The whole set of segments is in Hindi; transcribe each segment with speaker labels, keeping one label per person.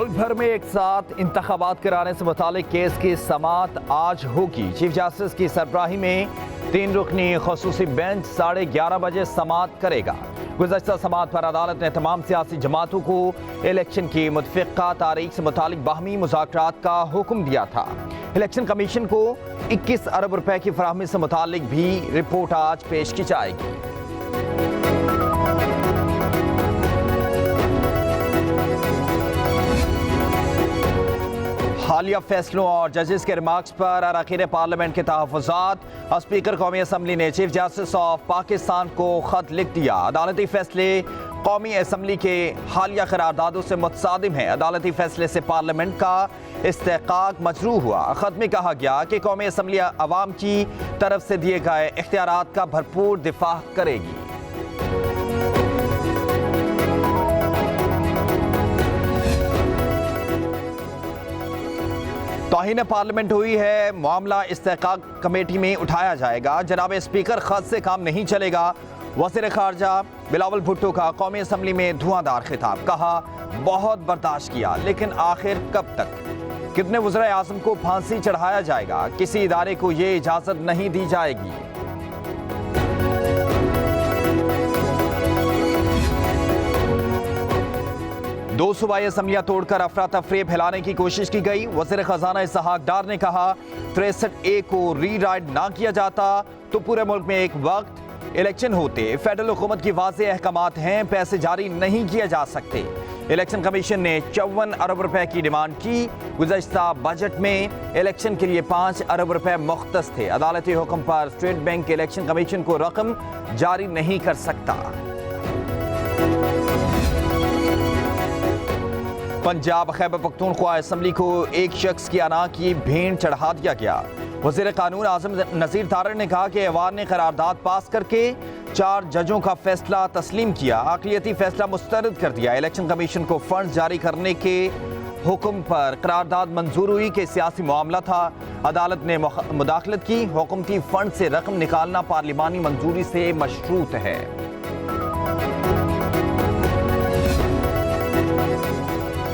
Speaker 1: मुल्क भर में एक साथ इंतखाबात कराने से मुतालिक केस की समाअत आज होगी। चीफ जस्टिस की सरबराही में 3 रुकनी खसूसी बेंच 11:30 बजे समाअत करेगा। गुज़श्ता समाअत पर अदालत ने तमाम सियासी जमातों को इलेक्शन की मुतफ़िक़ा तारीख से मुतालिक बाहमी मुज़ाकरात का हुक्म दिया था। इलेक्शन कमीशन को 21 अरब रुपए की फराहमी से मुतालिक भी रिपोर्ट आज पेश की जाएगी। हालिया फैसलों और जजेस के रिमार्क्स पर अरकान पार्लियामेंट के तहफ़्फ़ुज़ात। स्पीकर कौमी असम्बली ने चीफ जस्टिस ऑफ पाकिस्तान को ख़त लिख दिया। अदालती फैसले कौमी असम्बली के हालिया करारदादों से मुतसादिम है। अदालती फैसले से पार्लियामेंट का इस्तेकाक मजरूह हुआ। ख़त में कहा गया कि कौमी असम्बली अवाम की तरफ से दिए गए इख्तियारात का भरपूर दिफा करेगी। तौहीन पार्लियामेंट हुई है, मामला इस्तेकाक कमेटी में उठाया जाएगा। जनाब स्पीकर खत से काम नहीं चलेगा। वज़ीर ख़ारजा बिलावल भुट्टो का कौमी असम्बली में धुआंधार खिताब। कहा बहुत बर्दाश्त किया लेकिन आखिर कब तक। कितने वज़ीर आज़म को फांसी चढ़ाया जाएगा, किसी इदारे को ये इजाज़त नहीं दी जाएगी। दो सूबाई असम्बलियां तोड़कर अफरा तफरी फैलाने की कोशिश की गई। वज़ीर खजाना इसहाक डार ने कहा 63A को रीराइट ना किया जाता तो पूरे मुल्क में एक वक्त इलेक्शन होते। फेडरल हुकूमत की वाज़ेह अहकामात हैं, पैसे जारी नहीं किए जा सकते। इलेक्शन कमीशन ने 54 अरब रुपए की डिमांड की। गुज़श्ता बजट में इलेक्शन के लिए 5 अरब रुपए मुख्तस थे। अदालती हुक्म पर स्टेट बैंक इलेक्शन कमीशन को रकम जारी नहीं कर सकता। पंजाब खैबर पख्तूनख्वा असम्बली को एक शख्स की अना की भेंट चढ़ा दिया गया। वज़ीर कानून आज़म नज़ीर तारड़ ने कहा कि ऐवान ने करारदाद पास करके 4 जजों का फैसला तस्लीम किया। अक़लियती फैसला मुस्तरद कर दिया। इलेक्शन कमीशन को फंड जारी करने के हुक्म पर करारदाद मंजूर हुई कि सियासी मामला था। अदालत ने मुदाखलत की। हुकूमती फंड से रकम निकालना पार्लिमानी मंजूरी से मशरूत है।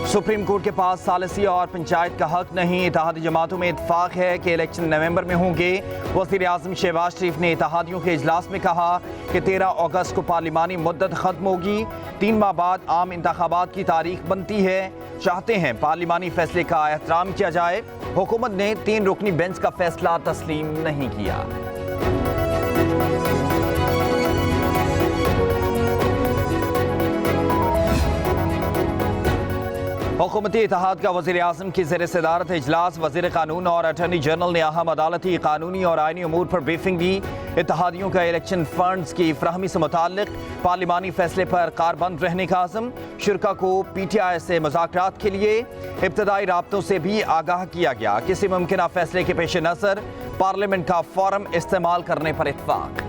Speaker 1: सुप्रीम कोर्ट के पास सालिसी और पंचायत का हक नहीं। इत्तेहादी जमातों में इत्तेफाक है कि इलेक्शन नवंबर में होंगे। वज़ीर आज़म शहबाज शरीफ ने इत्तेहादियों के इजलास में कहा कि 13 अगस्त को पार्लिमानी मुद्दत खत्म होगी। 3 माह बाद आम इंतखाबात की तारीख बनती है। चाहते हैं पार्लिमानी फैसले का एहतराम किया जाए। हुकूमत ने 3 रुकनी बेंच का फैसला तस्लीम नहीं किया। हुकूमती इत्तेहाद का वज़ीर आज़म की ज़ेर सदारत इजलास। वज़ीर कानून और अटॉर्नी जनरल ने अहम अदालती कानूनी और आइनी अमूर पर ब्रीफिंग दी। इत्तेहादियों का इलेक्शन फंड्स की फ्राहमी से मुताल्लिक पार्लिमानी फैसले पर कारबंद रहने का आज़म। शुरका को PTI से मुज़ाकरात के लिए इब्तदाई राब्तों से भी आगाह किया गया। किसी मुमकिन फैसले के पेश नज़र पार्लियामेंट का फोरम इस्तेमाल करने पर इत्तफाक।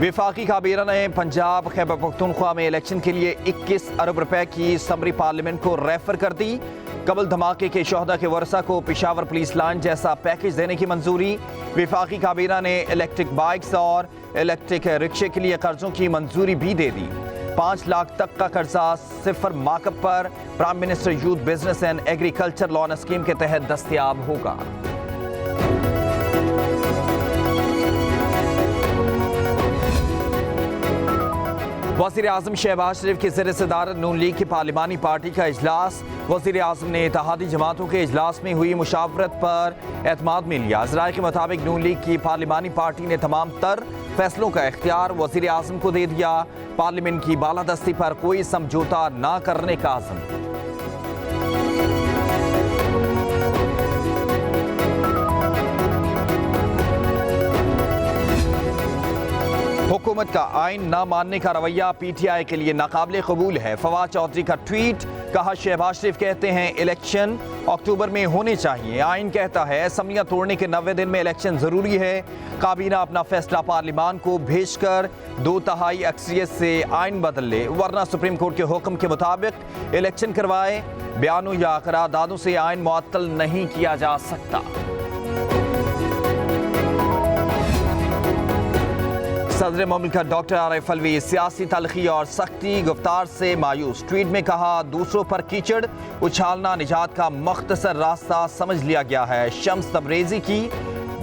Speaker 1: विफाकी काबीना ने पंजाब खैबर पख्तूनख्वा में इलेक्शन के लिए 21 अरब रुपए की समरी पार्लियामेंट को रेफर कर दी। कबल धमाके के शोहदा के वर्सा को पेशावर पुलिस लाइन जैसा पैकेज देने की मंजूरी। विफाकी काबीना ने इलेक्ट्रिक बाइक्स और इलेक्ट्रिक रिक्शे के लिए कर्जों की मंजूरी भी दे दी। 5 लाख तक का कर्जा 0 मार्कअप पर prime minister youth business and agriculture loan scheme के तहत दस्तयाब होगा। वज़ीर आज़म शहबाज शरीफ की ज़ेर सदारत नून लीग की पार्लिमानी पार्टी का इजलास। वज़ीर आज़म ने इत्तेहादी जमातों के इजलास में हुई मुशावरत पर एतमाद में लिया। ज़राए के मुताबिक नून लीग की पार्लिमानी पार्टी ने तमाम तर फैसलों का इख्तियार वज़ीर आज़म को दे दिया। पार्लियामेंट की बालादस्ती पर कोई समझौता ना करने का आज़म। हुकूमत का आइन न मानने का रवैया PTI के लिए नाकाबिले कबूल है। फवाद चौधरी का ट्वीट। कहा शहबाज शरीफ कहते हैं इलेक्शन अक्टूबर में होने चाहिए। आइन कहता है असम्बलियां तोड़ने के 90 दिन में इलेक्शन जरूरी है। काबीना अपना फैसला पार्लिमान को भेजकर 2/3 अक्सरियत से आइन बदल ले, वरना सुप्रीम कोर्ट के हुक्म के मुताबिक इलेक्शन करवाए। बयानों या करारदादों से आइन मुअत्तल नहीं किया जा सकता। सदर मुमलिकत डॉक्टर आरिफ अलवी सियासी तलखी और सख्ती गुफ्तार से मायूस। ट्वीट में कहा, दूसरों पर कीचड़ उछालना निजात का मुख्तसर रास्ता समझ लिया गया है। शम्स तबरेज़ी की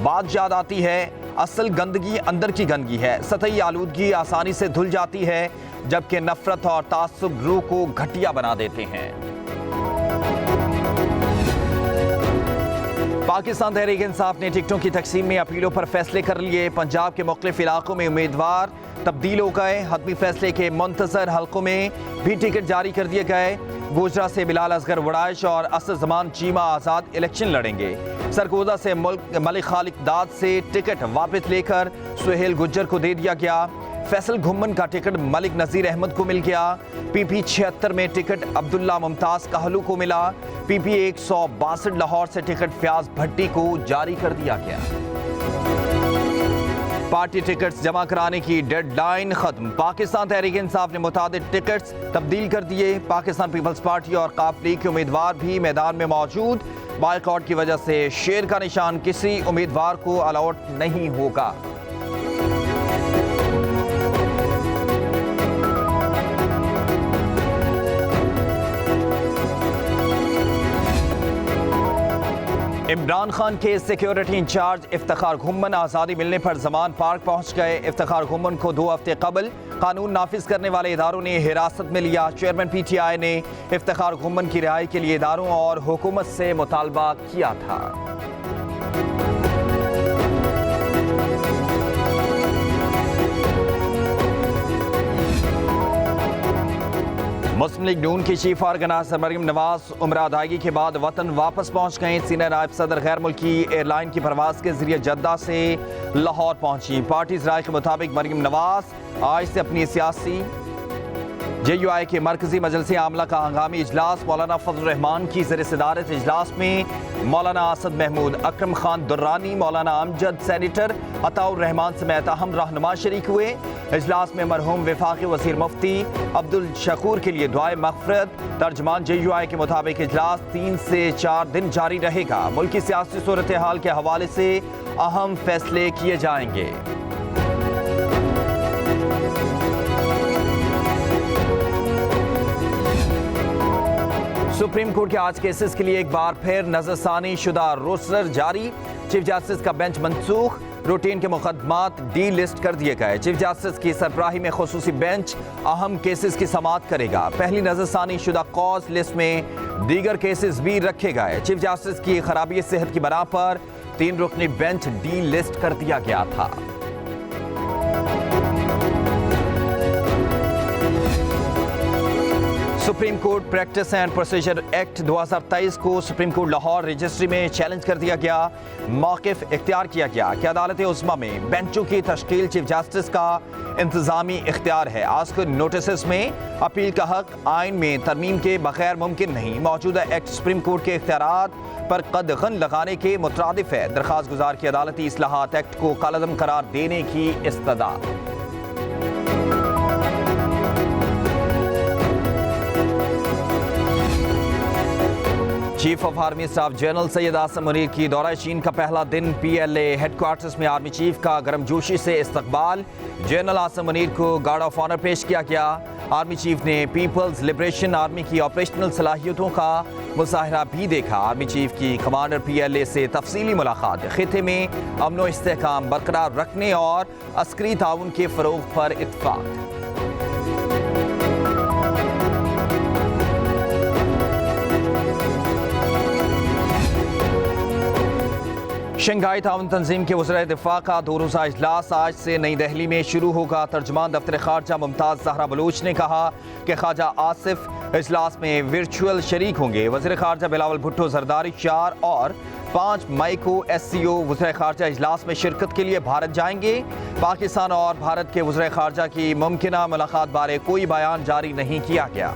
Speaker 1: बात याद आती है, असल गंदगी अंदर की गंदगी है। सतही आलूदगी आसानी से धुल जाती है, जबकि नफरत और तासुब रूह को घटिया बना देते हैं। पाकिस्तान तहरीक इंसाफ ने टिकटों की तकसीम में अपीलों पर फैसले कर लिए। पंजाब के मुख्तलिफ इलाकों में उम्मीदवार तब्दील हो गए। हतमी फैसले के मुंतजर हल्कों में भी टिकट जारी कर दिए गए। गुजरा से बिलाल असगर वड़ाइश और असद जमान चीमा आज़ाद इलेक्शन लड़ेंगे। सरगोदा से मलिक खालिक दाद से टिकट वापस लेकर सुहेल गुज्जर को दे दिया गया। फैसल घुम्मन का टिकट मलिक नज़ीर अहमद को मिल गया। पीपी 76 में टिकट अब्दुल्ला मुमताज कहलू को मिला। पीपी 162 लाहौर से टिकट फयाज भट्टी को जारी कर दिया गया। पार्टी टिकट्स जमा कराने की डेडलाइन खत्म। पाकिस्तान तहरीक इंसाफ ने मुतादिद टिकट्स तब्दील कर दिए। पाकिस्तान पीपल्स पार्टी और काफ लीग के उम्मीदवार भी मैदान में मौजूद। बाइकआउट की वजह से शेर का निशान किसी उम्मीदवार को अलॉट नहीं होगा। इमरान खान के सिक्योरिटी इंचार्ज इफ्तिखार घुम्मन आज़ादी मिलने पर जमान पार्क पहुंच गए। इफ्तिखार घुम्मन को 2 हफ्ते कबल कानून नाफिज करने वाले इदारों ने हिरासत में लिया। चेयरमैन PTI ने इफ्तिखार घुम्मन की रिहाई के लिए इदारों और हुकूमत से मुतालबा किया था। मुस्लिम लीग नून की चीफ ऑर्गेनाइजर मरियम नवाज उम्र अदायगी के बाद वतन वापस पहुंच गए। सीनियर नायब सदर गैर मुल्की एयरलाइन की परवाज के जरिए जद्दा से लाहौर पहुंची। पार्टी राय के मुताबिक मरियम नवाज आज से अपनी सियासी JUI के मरकजी मजलिस आमला का हंगामी इजलास मौलाना फजल रहमान की ज़ेर सदारत इजलास में मौलाना असद महमूद, अकरम खान दुर्रानी, मौलाना अमजद, सेनेटर अताउर रहमान समेत अहम रहनुमा शरीक हुए। इजलास में मरहूम वफाकी वज़ीर मुफ्ती अब्दुल शकूर के लिए दुआए मग़फ़िरत। तर्जमान JUI के मुताबिक इजलास 3 से 4 दिन जारी रहेगा। मुल्की सियासी सूरत हाल के हवाले से अहम फैसले किए जाएंगे। सुप्रीम कोर्ट के आज केसेस के लिए एक बार फिर नजरसानी शुदा रोस्टर जारी। चीफ जस्टिस का बेंच मंसूख। रूटीन के मुकदमात डी लिस्ट कर दिए गए। चीफ जस्टिस की सरबराही में खुसूसी बेंच अहम केसेस की समाअत करेगा। पहली नजरसानी शुदा कॉज लिस्ट में दीगर केसेस भी रखे गए। चीफ जस्टिस की खराबी सेहत की बना पर 3 रुकनी बेंच डी लिस्ट कर दिया गया था। Supreme court practice and procedure act 2023 को सुप्रीम कोर्ट लाहौर रजिस्ट्री में चैलेंज कर दिया गया। मौक़िफ़ इख्तियार किया गया कि अदालत उस्मा में बेंचों की तश्कील चीफ जस्टिस का इंतजामी इख्तियार है। आस्क नोटिस में अपील का हक आइन में तरमीम के बगैर मुमकिन नहीं। मौजूदा एक्ट सुप्रीम कोर्ट के इख्तियारात पर कदगन लगाने के मुतरादिफ है। दरख्वास्त गुजार की अदालती इस्लाहात एक्ट को कालअदम करार देने की इस्तदा। Chief of army staff general Syed Asim Munir की दौरा चीन का पहला दिन। PLA हेडक्वार्टर्स में आर्मी चीफ का गर्मजोशी से इस्तकबाल। जनरल आसिम मुनीर को गार्ड ऑफ ऑनर पेश किया गया। आर्मी चीफ ने पीपल्स लिबरेशन आर्मी की ऑपरेशनल सलाहियतों का मुजाहरा भी देखा। आर्मी चीफ की कमांडर PLA से तफसीली मुलाकात। खिते में अमन व इस्तेहकाम बरकरार रखने और अस्करी ताउन के फ़रोग़ पर इत्तफ़ाक़। शंघाई ताउन तंजीम के वज़ीर दिफा का 2 रोज़ा इजलास आज से नई दिल्ली में शुरू होगा। तर्जमान दफ्तर खारजा मुमताज़ ज़हरा बलूच ने कहा कि ख्वाजा आसिफ इजलास में वर्चुअल शरीक होंगे। वज़ीर खारजा बिलावल भुट्टो जरदारी 4 और 5 मई को SCO वज़ीर खारजा इजलास में शिरकत के लिए भारत जाएंगे। पाकिस्तान और भारत के वज़ीर खारजा की मुमकिना मुलाकात बारे कोई बयान जारी नहीं किया गया।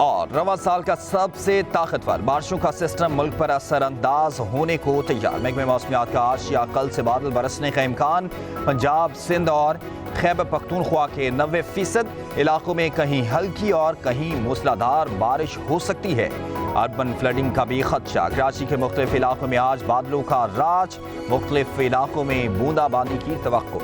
Speaker 1: और रवा साल का सबसे ताकतवर बारिशों का सिस्टम मुल्क पर असरअंदाज होने को तैयार। महकमे मौसमियात का आज या कल से बादल बरसने का इम्कान। पंजाब, सिंध और खैबर पख्तूनख्वा के 90% इलाकों में कहीं हल्की और कहीं मूसलाधार बारिश हो सकती है। अर्बन फ्लडिंग का भी खदशा। कराची के मुख्तलिफ इलाकों में आज बादलों का राज, मुख्तलिफ इलाकों में बूंदाबांदी की तवक्को।